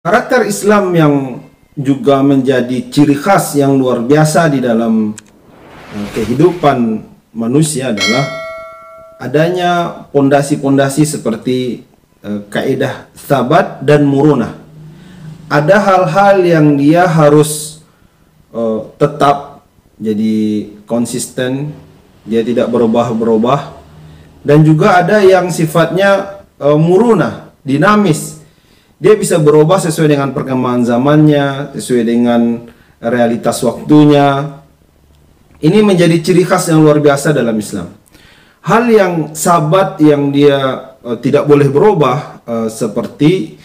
Karakter Islam yang juga menjadi ciri khas yang luar biasa di dalam kehidupan manusia adalah adanya pondasi-pondasi seperti kaidah sabat dan murunah. Ada hal-hal yang dia harus tetap jadi konsisten, dia tidak berubah-berubah, dan juga ada yang sifatnya murunah, dinamis. Dia bisa berubah sesuai dengan perkembangan zamannya, sesuai dengan realitas waktunya. Ini menjadi ciri khas yang luar biasa dalam Islam. Hal yang sabat yang dia tidak boleh berubah seperti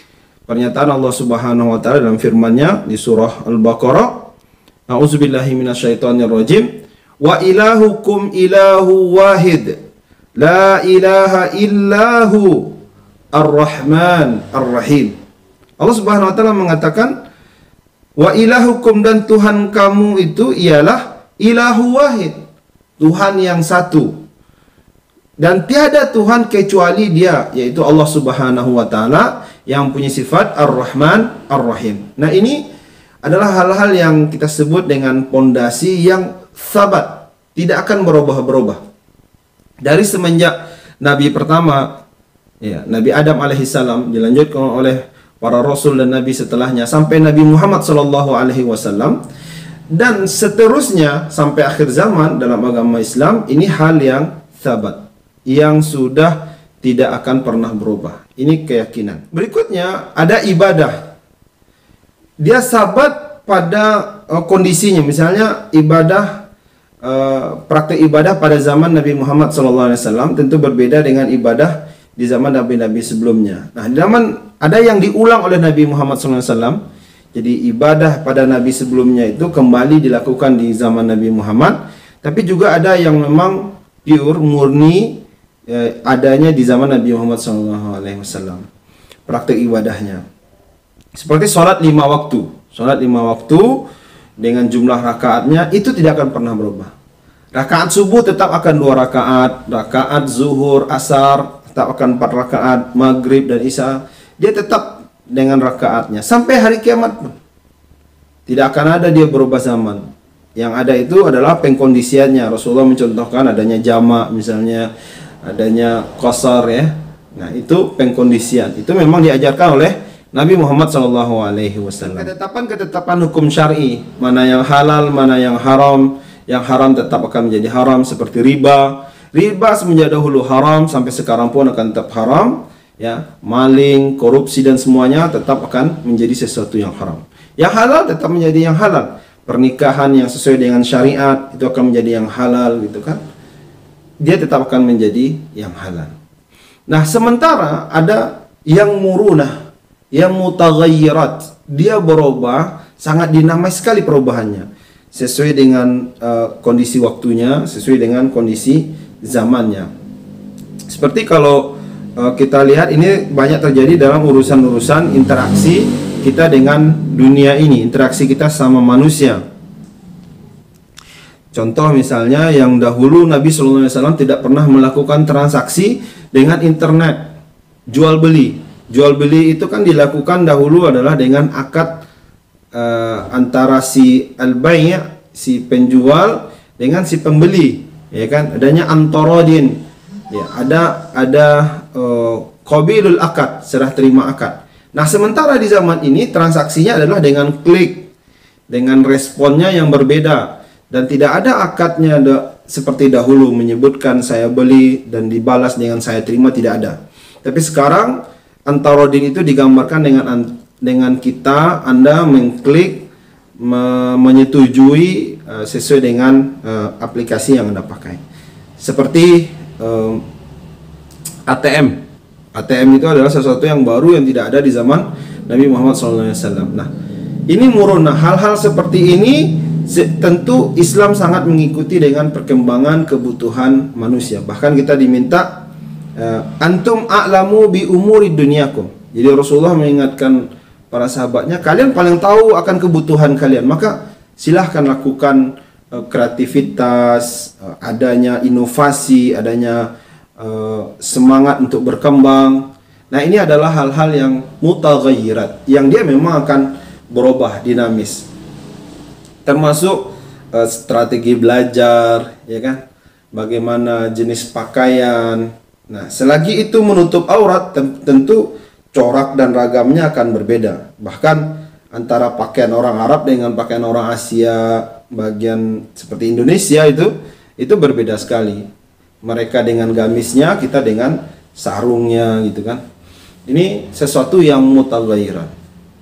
pernyataan Allah Subhanahu wa taala dalam firman-Nya di surah Al-Baqarah, A'udzubillahi minasyaitonirrajim, wa ilahukum ilahu wahid, la ilaha illahu ar-Rahman ar-Rahim. Allah Subhanahu wa taala mengatakan, wa ilahukum, dan Tuhan kamu itu ialah ilahu wahid, Tuhan yang satu. Dan tiada Tuhan kecuali Dia, yaitu Allah Subhanahu wa taala yang punya sifat Ar-Rahman Ar-Rahim. Nah, ini adalah hal-hal yang kita sebut dengan pondasi yang sabat, tidak akan berubah-berubah. Dari semenjak Nabi pertama, Nabi Adam alaihissalam, dilanjutkan oleh para rasul dan nabi setelahnya sampai Nabi Muhammad sallallahu alaihi wasallam, dan seterusnya sampai akhir zaman dalam agama Islam, ini hal yang sabat, yang sudah tidak akan pernah berubah. Ini keyakinan. Berikutnya ada ibadah. Dia sabat pada kondisinya. Misalnya ibadah, praktek ibadah pada zaman Nabi Muhammad SAW tentu berbeda dengan ibadah di zaman nabi-nabi sebelumnya. Nah, di zaman ada yang diulang oleh Nabi Muhammad SAW. Jadi ibadah pada nabi sebelumnya itu kembali dilakukan di zaman Nabi Muhammad. Tapi juga ada yang memang pure, murni, adanya di zaman Nabi Muhammad SAW. Praktek ibadahnya seperti sholat 5 waktu. Sholat 5 waktu dengan jumlah rakaatnya itu tidak akan pernah berubah. Rakaat subuh tetap akan 2 rakaat, rakaat zuhur, asar tetap akan 4 rakaat, maghrib dan isya dia tetap dengan rakaatnya sampai hari kiamat pun. Tidak akan ada dia berubah zaman. Yang ada itu adalah pengkondisiannya. Rasulullah mencontohkan adanya jamak, misalnya adanya qasar, ya. Nah, itu pengkondisian. Itu memang diajarkan oleh Nabi Muhammad SAW. Ketetapan hukum syar'i, mana yang halal, mana yang haram. Yang haram tetap akan menjadi haram, seperti riba. Riba semenjak dahulu haram, sampai sekarang pun akan tetap haram, ya. Maling, korupsi dan semuanya tetap akan menjadi sesuatu yang haram. Yang halal tetap menjadi yang halal. Pernikahan yang sesuai dengan syariat itu akan menjadi yang halal, gitu kan. Dia tetap akan menjadi yang halal. Nah, sementara ada yang murunah, yang mutaghayyirat. Dia berubah, sangat dinamis sekali perubahannya, sesuai dengan kondisi waktunya, sesuai dengan kondisi zamannya. Seperti kalau kita lihat, ini banyak terjadi dalam urusan-urusan interaksi kita dengan dunia ini, interaksi kita sama manusia. Contoh misalnya, yang dahulu Nabi SAW tidak pernah melakukan transaksi dengan internet, jual beli. Jual beli itu kan dilakukan dahulu adalah dengan akad antara si al-bai', si penjual, dengan si pembeli, ya kan. Adanya antarodin, ya, ada qabilul akad, serah terima akad. Nah, sementara di zaman ini transaksinya adalah dengan klik, dengan responnya yang berbeda. Dan tidak ada akadnya seperti dahulu menyebutkan saya beli dan dibalas dengan saya terima, tidak ada. Tapi sekarang antarodin itu digambarkan dengan kita, Anda mengklik, menyetujui sesuai dengan aplikasi yang Anda pakai. Seperti ATM. ATM itu adalah sesuatu yang baru yang tidak ada di zaman Nabi Muhammad SAW. Nah, ini murunah. Hal-hal seperti ini tentu Islam sangat mengikuti dengan perkembangan kebutuhan manusia. Bahkan kita diminta antum a'lamu bi umuri dunyakum. Jadi Rasulullah mengingatkan para sahabatnya, kalian paling tahu akan kebutuhan kalian, maka silahkan lakukan kreativitas, adanya inovasi, adanya semangat untuk berkembang. Nah, ini adalah hal-hal yang mutaghayyirat, yang dia memang akan berubah, dinamis. Termasuk strategi belajar, ya kan? Bagaimana jenis pakaian. Nah, selagi itu menutup aurat, tentu corak dan ragamnya akan berbeda. Bahkan antara pakaian orang Arab dengan pakaian orang Asia bagian seperti Indonesia itu berbeda sekali. Mereka dengan gamisnya, kita dengan sarungnya gitu kan. Ini sesuatu yang mutaghayyiran.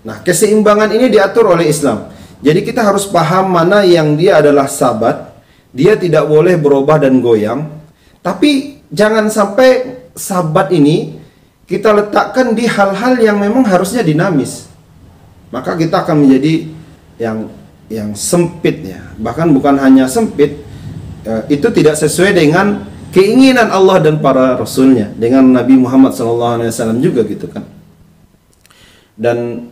Nah, keseimbangan ini diatur oleh Islam. Jadi kita harus paham mana yang dia adalah sabat, dia tidak boleh berubah dan goyang. Tapi jangan sampai sabat ini kita letakkan di hal-hal yang memang harusnya dinamis. Maka kita akan menjadi yang sempit ya. Bahkan bukan hanya sempit, itu tidak sesuai dengan keinginan Allah dan para rasulnya, dengan Nabi Muhammad SAW juga gitu kan. Dan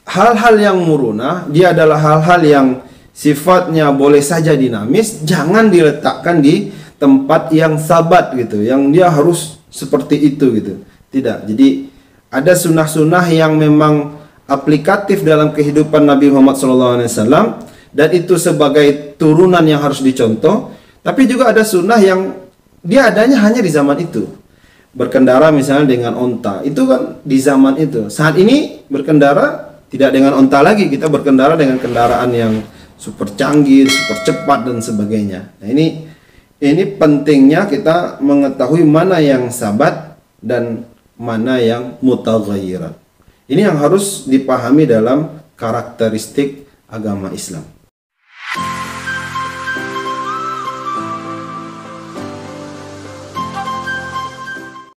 hal-hal yang murunah, dia adalah hal-hal yang sifatnya boleh saja dinamis, jangan diletakkan di tempat yang sabat gitu, yang dia harus seperti itu gitu. Tidak. Jadi ada sunnah-sunnah yang memang aplikatif dalam kehidupan Nabi Muhammad SAW, dan itu sebagai turunan yang harus dicontoh. Tapi juga ada sunnah yang dia adanya hanya di zaman itu. Berkendara misalnya dengan onta, itu kan di zaman itu. Saat ini berkendara tidak dengan onta lagi, kita berkendara dengan kendaraan yang super canggih, super cepat dan sebagainya. Nah, ini pentingnya kita mengetahui mana yang sabat dan mana yang mutaghayyiran. Ini yang harus dipahami dalam karakteristik agama Islam.